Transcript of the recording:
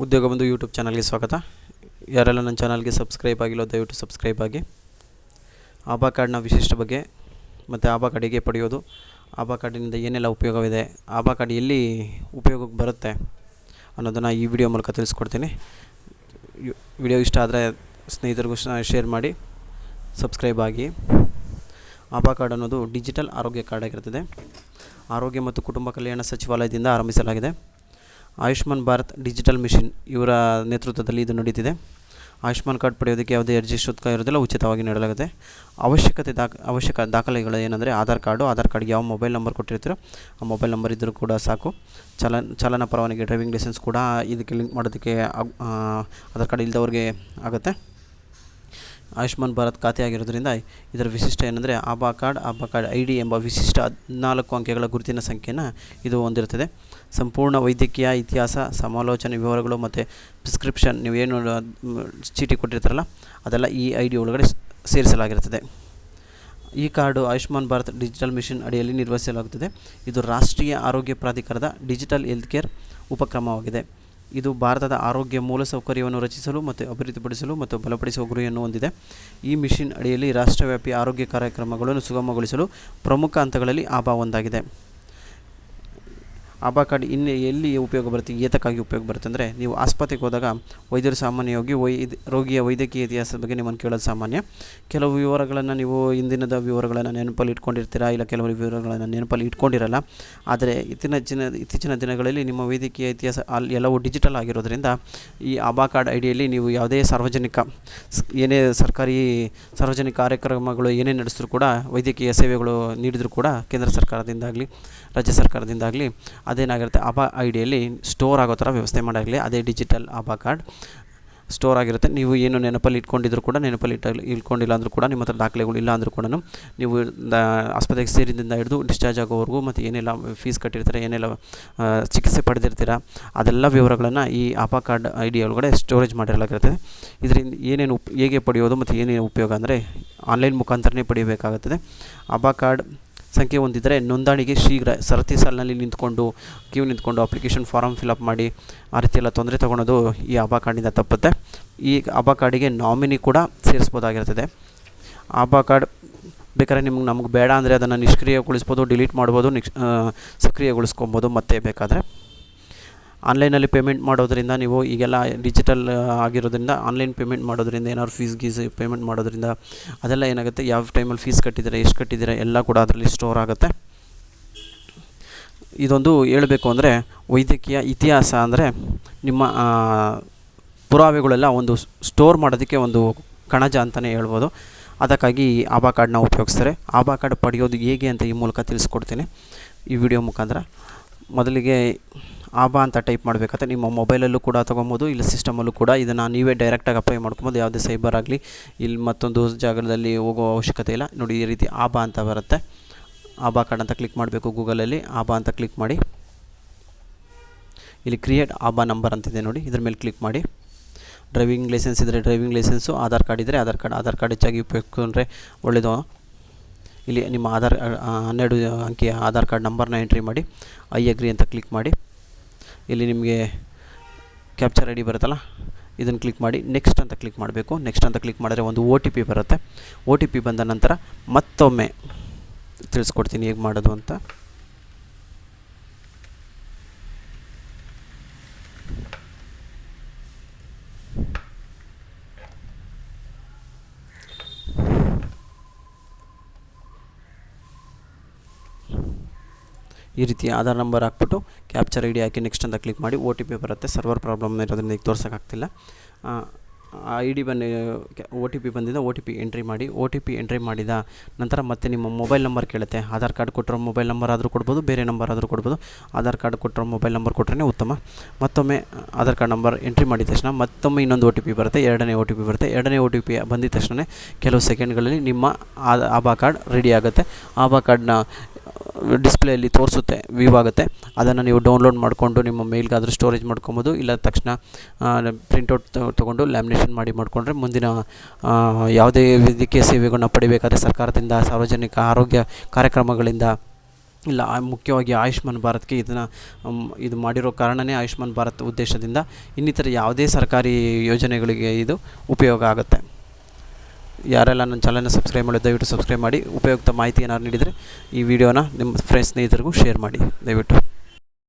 ಉದ್ಯೋಗ ಬಂಧು ಯೂಟ್ಯೂಬ್ ಚಾನಲ್ಗೆ ಸ್ವಾಗತ. ಯಾರೆಲ್ಲ ನನ್ನ ಚಾನಲ್ಗೆ ಸಬ್ಸ್ಕ್ರೈಬ್ ಆಗಿಲ್ಲ ದಯವಿಟ್ಟು ಸಬ್ಸ್ಕ್ರೈಬ್ ಆಗಿ. ಆಭಾ ಕಾರ್ಡ್ನ ವಿಶಿಷ್ಟ ಬಗ್ಗೆ ಮತ್ತು ಆಭಾ ಕಾರ್ಡ್ ಹೇಗೆ ಪಡೆಯೋದು, ಆಭಾ ಕಾರ್ಡಿನಿಂದ ಏನೆಲ್ಲ ಉಪಯೋಗವಿದೆ, ಆಭಾ ಕಾರ್ಡ್ ಎಲ್ಲಿ ಉಪಯೋಗಕ್ಕೆ ಬರುತ್ತೆ ಅನ್ನೋದನ್ನು ಈ ವಿಡಿಯೋ ಮೂಲಕ ತಿಳಿಸ್ಕೊಡ್ತೀನಿ. ವಿಡಿಯೋ ಇಷ್ಟ ಆದರೆ ಸ್ನೇಹಿತರಿಗೂ ಶೇರ್ ಮಾಡಿ, ಸಬ್ಸ್ಕ್ರೈಬ್ ಆಗಿ. ಆಭಾ ಕಾರ್ಡ್ ಅನ್ನೋದು ಡಿಜಿಟಲ್ ಆರೋಗ್ಯ ಕಾರ್ಡ್ ಆಗಿರುತ್ತದೆ. ಆರೋಗ್ಯ ಮತ್ತು ಕುಟುಂಬ ಕಲ್ಯಾಣ ಸಚಿವಾಲಯದಿಂದ ಆರಂಭಿಸಲಾಗಿದೆ. ಆಯುಷ್ಮಾನ್ ಭಾರತ್ ಡಿಜಿಟಲ್ ಮಿಷನ್ ಇವರ ನೇತೃತ್ವದಲ್ಲಿ ಇದು ನಡೀತಿದೆ. ಆಯುಷ್ಮಾನ್ ಕಾರ್ಡ್ ಪಡೆಯೋದಕ್ಕೆ ಯಾವುದೇ ಅರ್ಜಿ ಶುಲ್ಕ ಇರೋದಿಲ್ಲ, ಉಚಿತವಾಗಿ ನೀಡಲಾಗುತ್ತೆ. ಅವಶ್ಯಕ ದಾಖಲೆಗಳು ಏನಂದರೆ ಆಧಾರ್ ಕಾರ್ಡ್ಗೆ ಯಾವ ಮೊಬೈಲ್ ನಂಬರ್ ಕೊಟ್ಟಿರ್ತೀರೋ ಆ ಮೊಬೈಲ್ ನಂಬರ್ ಇದ್ದರೂ ಕೂಡ ಸಾಕು. ಚಾಲನಾ ಪರವಾನಗಿ, ಡ್ರೈವಿಂಗ್ ಲೈಸೆನ್ಸ್ ಕೂಡ ಇದಕ್ಕೆ ಲಿಂಕ್ ಮಾಡೋದಕ್ಕೆ ಆಧಾರ್ ಕಾರ್ಡ್ ಇಲ್ಲದವ್ರಿಗೆ ಆಗುತ್ತೆ. ಆಯುಷ್ಮಾನ್ ಭಾರತ್ ಖಾತೆ ಆಗಿರೋದ್ರಿಂದ ಇದರ ವಿಶಿಷ್ಟ ಏನಂದರೆ ಆಭಾ ಕಾರ್ಡ್ ID ಎಂಬ ವಿಶಿಷ್ಟ 14 ಅಂಕೆಗಳ ಗುರುತಿನ ಸಂಖ್ಯೆಯನ್ನು ಇದು ಹೊಂದಿರುತ್ತದೆ. ಸಂಪೂರ್ಣ ವೈದ್ಯಕೀಯ ಇತಿಹಾಸ, ಸಮಾಲೋಚನೆ ವಿವರಗಳು ಮತ್ತು ಪ್ರಿಸ್ಕ್ರಿಪ್ಷನ್, ನೀವೇನು ಚೀಟಿ ಕೊಟ್ಟಿರ್ತಾರಲ್ಲ ಅದೆಲ್ಲ ಈ ID ಒಳಗಡೆ ಸೇರಿಸಲಾಗಿರುತ್ತದೆ. ಈ card Ayushman Bharat digital mission ಅಡಿಯಲ್ಲಿ ನಿರ್ವಹಿಸಲಾಗುತ್ತದೆ. ಇದು ರಾಷ್ಟ್ರೀಯ ಆರೋಗ್ಯ ಪ್ರಾಧಿಕಾರದ ಡಿಜಿಟಲ್ ಹೆಲ್ತ್ ಕೇರ್ ಉಪಕ್ರಮವಾಗಿದೆ. ಇದು ಭಾರತದ ಆರೋಗ್ಯ ಮೂಲಸೌಕರ್ಯವನ್ನು ರಚಿಸಲು ಮತ್ತು ಅಭಿವೃದ್ಧಿಪಡಿಸಲು ಮತ್ತು ಬಲಪಡಿಸುವ ಗುರಿಯನ್ನು ಹೊಂದಿದೆ. ಈ ಮಿಷನ್ ಅಡಿಯಲ್ಲಿ ರಾಷ್ಟ್ರವ್ಯಾಪಿ ಆರೋಗ್ಯ ಕಾರ್ಯಕ್ರಮಗಳನ್ನು ಸುಗಮಗೊಳಿಸಲು ಪ್ರಮುಖ ಹಂತಗಳಲ್ಲಿ ಆಭಾ ಒಂದಾಗಿದೆ. ಆಭಾ ಕಾರ್ಡ್ ಎಲ್ಲಿ ಉಪಯೋಗ ಬರುತ್ತೆ, ಏತಕ್ಕಾಗಿ ಉಪಯೋಗ ಬರುತ್ತೆ ಅಂದರೆ, ನೀವು ಆಸ್ಪತ್ರೆಗೆ ಹೋದಾಗ ವೈದ್ಯರು ಸಾಮಾನ್ಯವಾಗಿ ರೋಗಿಯ ವೈದ್ಯಕೀಯ ಇತಿಹಾಸದ ಬಗ್ಗೆ ನಿಮ್ಮನ್ನು ಕೇಳೋದು ಸಾಮಾನ್ಯ. ಕೆಲವು ವಿವರಗಳನ್ನು ನೀವು ಹಿಂದಿನದ ವಿವರಗಳನ್ನು ನೆನಪಲ್ಲಿ ಇಟ್ಕೊಂಡಿರ್ತೀರಾ, ಇಲ್ಲ ಕೆಲವು ವಿವರಗಳನ್ನು ನೆನಪಲ್ಲಿ ಇಟ್ಕೊಂಡಿರಲ್ಲ. ಆದರೆ ಇತ್ತೀಚಿನ ದಿನಗಳಲ್ಲಿ ನಿಮ್ಮ ವೈದ್ಯಕೀಯ ಇತಿಹಾಸ ಎಲ್ಲವೂ ಡಿಜಿಟಲ್ ಆಗಿರೋದ್ರಿಂದ ಈ ಆಭಾ ಕಾರ್ಡ್ ಐಡಿಯಲ್ಲಿ ನೀವು ಯಾವುದೇ ಏನೇ ಸಾರ್ವಜನಿಕ ಕಾರ್ಯಕ್ರಮಗಳು ಏನೇ ನಡೆಸಿದ್ರು ಕೂಡ, ವೈದ್ಯಕೀಯ ಸೇವೆಗಳು ನೀಡಿದರೂ ಕೂಡ ಕೇಂದ್ರ ಸರ್ಕಾರದಿಂದಾಗಲಿ ರಾಜ್ಯ ಸರ್ಕಾರದಿಂದಾಗಲಿ ಅದೇನಾಗಿರುತ್ತೆ, ಆಭಾ ಐಡಿಯಲ್ಲಿ ಸ್ಟೋರ್ ಆಗೋ ಥರ ವ್ಯವಸ್ಥೆ ಮಾಡಾಗಲಿ. ಅದೇ ಡಿಜಿಟಲ್ ಆಭಾ ಕಾರ್ಡ್ ಸ್ಟೋರ್ ಆಗಿರುತ್ತೆ. ನೀವು ಏನು ನೆನಪಲ್ಲಿ ಇಟ್ಕೊಂಡಿದ್ರು ಕೂಡ, ಇಟ್ಕೊಂಡಿಲ್ಲ ಅಂದರೂ ಕೂಡ, ನಿಮ್ಮ ಹತ್ರ ದಾಖಲೆಗಳು ಇಲ್ಲ ಅಂದರೂ ಕೂಡ, ನೀವು ಆಸ್ಪತ್ರೆಗೆ ಸೇರಿದಿಂದ ಹಿಡಿದು ಡಿಸ್ಚಾರ್ಜ್ ಆಗೋವರೆಗೂ ಮತ್ತು ಏನೆಲ್ಲ ಫೀಸ್ ಕಟ್ಟಿರ್ತೀರ, ಏನೆಲ್ಲ ಚಿಕಿತ್ಸೆ ಪಡೆದಿರ್ತೀರ, ಅದೆಲ್ಲ ವಿವರಗಳನ್ನು ಈ ಆಭಾ ಕಾರ್ಡ್ ID ಒಳಗಡೆ ಸ್ಟೋರೇಜ್ ಮಾಡಿರಲಾಗಿರ್ತದೆ. ಇದರಿಂದ ಹೇಗೆ ಪಡೆಯೋದು ಮತ್ತು ಏನೇನು ಉಪಯೋಗ ಅಂದರೆ, ಆನ್ಲೈನ್ ಮುಖಾಂತರನೇ ಪಡೆಯಬೇಕಾಗುತ್ತದೆ. ಆಭಾ ಕಾರ್ಡ್ ಸಂಖ್ಯೆ ಹೊಂದಿದರೆ ನೋಂದಣಿಗೆ ಶೀಘ್ರ ಸರತಿ ಸಾಲಿನಲ್ಲಿ ನಿಂತ್ಕೊಂಡು ಅಪ್ಲಿಕೇಶನ್ ಫಾರಮ್ ಫಿಲಪ್ ಮಾಡಿ ಆ ರೀತಿಯೆಲ್ಲ ತೊಂದರೆ ತೊಗೊಳೋದು ಈ ಆಭಾ ಕಾರ್ಡಿಂದ ತಪ್ಪುತ್ತೆ. ಈ ಆಭಾ ಕಾರ್ಡಿಗೆ ನಾಮಿನಿ ಕೂಡ ಸೇರಿಸ್ಬೋದಾಗಿರ್ತದೆ. ಆಭಾ ಕಾರ್ಡ್ ಬೇಕಾದ್ರೆ ನಮಗೆ ಬೇಡ ಅಂದರೆ ಅದನ್ನು ನಿಷ್ಕ್ರಿಯಗೊಳಿಸ್ಬೋದು, ಡಿಲೀಟ್ ಮಾಡ್ಬೋದು, ಸಕ್ರಿಯಗೊಳಿಸ್ಕೊಬೋದು ಮತ್ತೆ ಬೇಕಾದರೆ. ಆನ್ಲೈನಲ್ಲಿ ಪೇಮೆಂಟ್ ಮಾಡೋದ್ರಿಂದ, ನೀವು ಈಗೆಲ್ಲ ಡಿಜಿಟಲ್ ಆಗಿರೋದ್ರಿಂದ ಆನ್ಲೈನ್ ಪೇಮೆಂಟ್ ಮಾಡೋದ್ರಿಂದ, ಏನಾದ್ರು ಫೀಸ್ ಪೇಮೆಂಟ್ ಮಾಡೋದ್ರಿಂದ ಅದೆಲ್ಲ ಏನಾಗುತ್ತೆ, ಯಾವ ಟೈಮಲ್ಲಿ ಫೀಸ್ ಕಟ್ಟಿದ್ದೀರಾ, ಎಷ್ಟು ಕಟ್ಟಿದ್ದೀರಾ ಎಲ್ಲ ಕೂಡ ಅದರಲ್ಲಿ ಸ್ಟೋರ್ ಆಗುತ್ತೆ. ಇದೊಂದು ಹೇಳಬೇಕು ಅಂದರೆ, ವೈದ್ಯಕೀಯ ಇತಿಹಾಸ ಅಂದರೆ ನಿಮ್ಮ ಪುರಾವೆಗಳೆಲ್ಲ ಒಂದು ಸ್ಟೋರ್ ಮಾಡೋದಕ್ಕೆ ಒಂದು ಕಣಜ ಅಂತಲೇ ಹೇಳ್ಬೋದು. ಅದಕ್ಕಾಗಿ ಈ ಆಭಾ ಕಾರ್ಡ್ನ ಉಪಯೋಗಿಸ್ತಾರೆ. ಆಭಾ ಕಾರ್ಡ್ ಪಡೆಯೋದು ಹೇಗೆ ಅಂತ ಈ ಮೂಲಕ ತಿಳಿಸ್ಕೊಡ್ತೀನಿ ಈ ವಿಡಿಯೋ ಮುಖಾಂತರ. ಮೊದಲಿಗೆ ಆಭಾ ಅಂತ ಟೈಪ್ ಮಾಡಬೇಕಾದ್ರೆ ನಿಮ್ಮ ಮೊಬೈಲಲ್ಲೂ ಕೂಡ ತೊಗೊಬೋದು, ಇಲ್ಲ ಸಿಸ್ಟಮಲ್ಲೂ ಕೂಡ ಇದನ್ನು ನೀವೇ ಡೈರೆಕ್ಟಾಗಿ ಅಪ್ಲೈ ಮಾಡ್ಕೊಬೋದು. ಯಾವುದೇ ಸೈಬರ್ ಆಗಲಿ ಇಲ್ಲಿ ಮತ್ತೊಂದು ಜಾಗದಲ್ಲಿ ಹೋಗೋ ಅವಶ್ಯಕತೆ ಇಲ್ಲ. ನೋಡಿ, ಈ ರೀತಿ ಆಭಾ ಅಂತ ಬರುತ್ತೆ. ಆಭಾ ಕಾರ್ಡ್ ಅಂತ ಕ್ಲಿಕ್ ಮಾಡಬೇಕು. ಗೂಗಲಲ್ಲಿ ಆಭಾ ಅಂತ ಕ್ಲಿಕ್ ಮಾಡಿ, ಇಲ್ಲಿ ಕ್ರಿಯೇಟ್ ಆಭಾ ನಂಬರ್ ಅಂತಿದೆ ನೋಡಿ, ಇದ್ರ ಮೇಲೆ ಕ್ಲಿಕ್ ಮಾಡಿ. ಡ್ರೈವಿಂಗ್ ಲೈಸೆನ್ಸ್ ಇದ್ದರೆ ಡ್ರೈವಿಂಗ್ ಲೈಸೆನ್ಸು, ಆಧಾರ್ ಕಾರ್ಡ್ ಇದ್ದರೆ ಆಧಾರ್ ಕಾರ್ಡ್ ಹೆಚ್ಚಾಗಿ ಉಪಯೋಗಿಸ್ಕೊಂಡ್ರೆ ಒಳ್ಳೆಯದು. ಇಲ್ಲಿ ನಿಮ್ಮ 12 ಅಂಕೆಯ ಆಧಾರ್ ಕಾರ್ಡ್ ನಂಬರ್ನ ಎಂಟ್ರಿ ಮಾಡಿ, ಐ ಅಗ್ರಿ ಅಂತ ಕ್ಲಿಕ್ ಮಾಡಿ. ಇಲ್ಲಿ ನಿಮಗೆ ಕ್ಯಾಪ್ಚರ್ ID ಬರುತ್ತಲ್ಲ, ಇದನ್ನು ಕ್ಲಿಕ್ ಮಾಡಿ ನೆಕ್ಸ್ಟ್ ಅಂತ ಕ್ಲಿಕ್ ಮಾಡಬೇಕು. ನೆಕ್ಸ್ಟ್ ಅಂತ ಕ್ಲಿಕ್ ಮಾಡಿದ್ರೆ ಒಂದು OTP ಬರುತ್ತೆ. OTP ಬಂದ ನಂತರ ಮತ್ತೊಮ್ಮೆ ತಿಳಿಸ್ಕೊಡ್ತೀನಿ ಹೇಗೆ ಮಾಡೋದು ಅಂತ. ಈ ರೀತಿ ಆಧಾರ್ ನಂಬರ್ ಹಾಕ್ಬಿಟ್ಟು ಕ್ಯಾಪ್ಚರ್ ID ಹಾಕಿ ನೆಕ್ಸ್ಟ್ ಅಂತ ಕ್ಲಿಕ್ ಮಾಡಿ. OTP ಬರುತ್ತೆ. ಸರ್ವರ್ ಪ್ರಾಬ್ಲಮ್ ಇರೋದ್ರಿಂದ ಈಗ ತೋರ್ಸೋಕ್ಕಾಗ್ತಿಲ್ಲ. ID OTP ಬಂದಿದೆ, OTP ಎಂಟ್ರಿ ಮಾಡಿ. OTP ಎಂಟ್ರಿ ಮಾಡಿದ ನಂತರ ಮತ್ತೆ ನಿಮ್ಮ ಮೊಬೈಲ್ ನಂಬರ್ ಕೇಳುತ್ತೆ. ಆಧಾರ್ ಕಾರ್ಡ್ ಕೊಟ್ಟಿರೋ ಮೊಬೈಲ್ ನಂಬರ್ ಆದರೂ ಕೊಡ್ಬೋದು, ಬೇರೆ ನಂಬರ್ ಆದರೂ ಕೊಡ್ಬೋದು. ಆಧಾರ್ ಕಾರ್ಡ್ ಕೊಟ್ಟಿರೋ ಮೊಬೈಲ್ ನಂಬರ್ ಕೊಟ್ಟರೆ ಉತ್ತಮ. ಮತ್ತೊಮ್ಮೆ ಆಧಾರ್ ಕಾರ್ಡ್ ನಂಬರ್ ಎಂಟ್ರಿ ಮಾಡಿದ ತಕ್ಷಣ ಮತ್ತೊಮ್ಮೆ ಇನ್ನೊಂದು OTP ಬರುತ್ತೆ, ಎರಡನೇ OTP ಬರುತ್ತೆ. ಎರಡನೇ OTP ಬಂದಿದ ತಕ್ಷಣ ಕೆಲವು ಸೆಕೆಂಡ್ಗಳಲ್ಲಿ ನಿಮ್ಮ ಆಭಾ ಕಾರ್ಡ್ ರೆಡಿ ಆಗುತ್ತೆ. ಆಭಾ ಕಾರ್ಡ್ನ ಡಿಸ್ಪ್ಲೇಯಲ್ಲಿ ತೋರಿಸುತ್ತೆ, ವ್ಯೂ ಆಗುತ್ತೆ. ಅದನ್ನು ನೀವು ಡೌನ್ಲೋಡ್ ಮಾಡಿಕೊಂಡು ನಿಮ್ಮ ಮೇಲ್ಗಾದರೂ ಸ್ಟೋರೇಜ್ ಮಾಡ್ಕೊಬೋದು, ಇಲ್ಲ ತಕ್ಷಣ ಪ್ರಿಂಟೌಟ್ ತೊಗೊಂಡು ಲ್ಯಾಮಿನೇಷನ್ ಮಾಡಿಕೊಂಡ್ರೆ ಮುಂದಿನ ಯಾವುದೇ ವೈದ್ಯಕೀಯ ಸೇವೆಗಳನ್ನ ಪಡಿಬೇಕಾದ್ರೆ ಸರ್ಕಾರದಿಂದ, ಸಾರ್ವಜನಿಕ ಆರೋಗ್ಯ ಕಾರ್ಯಕ್ರಮಗಳಿಂದ ಇಲ್ಲ ಮುಖ್ಯವಾಗಿ ಆಯುಷ್ಮಾನ್ ಭಾರತ್ಗೆ ಇದು ಮಾಡಿರೋ ಕಾರಣವೇ ಆಯುಷ್ಮಾನ್ ಭಾರತ್ ಉದ್ದೇಶದಿಂದ ಇನ್ನಿತರ ಯಾವುದೇ ಸರ್ಕಾರಿ ಯೋಜನೆಗಳಿಗೆ ಇದು ಉಪಯೋಗ ಆಗುತ್ತೆ. ಯಾರೆಲ್ಲ ನನ್ನ ಚಾನಲ್ನ ಸಬ್ಸ್ಕ್ರೈಬ್ ಮಾಡಿ ದಯವಿಟ್ಟು ಸಬ್ಸ್ಕ್ರೈಬ್ ಮಾಡಿ. ಉಪಯುಕ್ತ ಮಾಹಿತಿ ಏನಾದ್ರು ನೀಡಿದರೆ ಈ ವಿಡಿಯೋನ ನಿಮ್ಮ ಸ್ನೇಹಿತರಿಗೂ ಶೇರ್ ಮಾಡಿ ದಯವಿಟ್ಟು.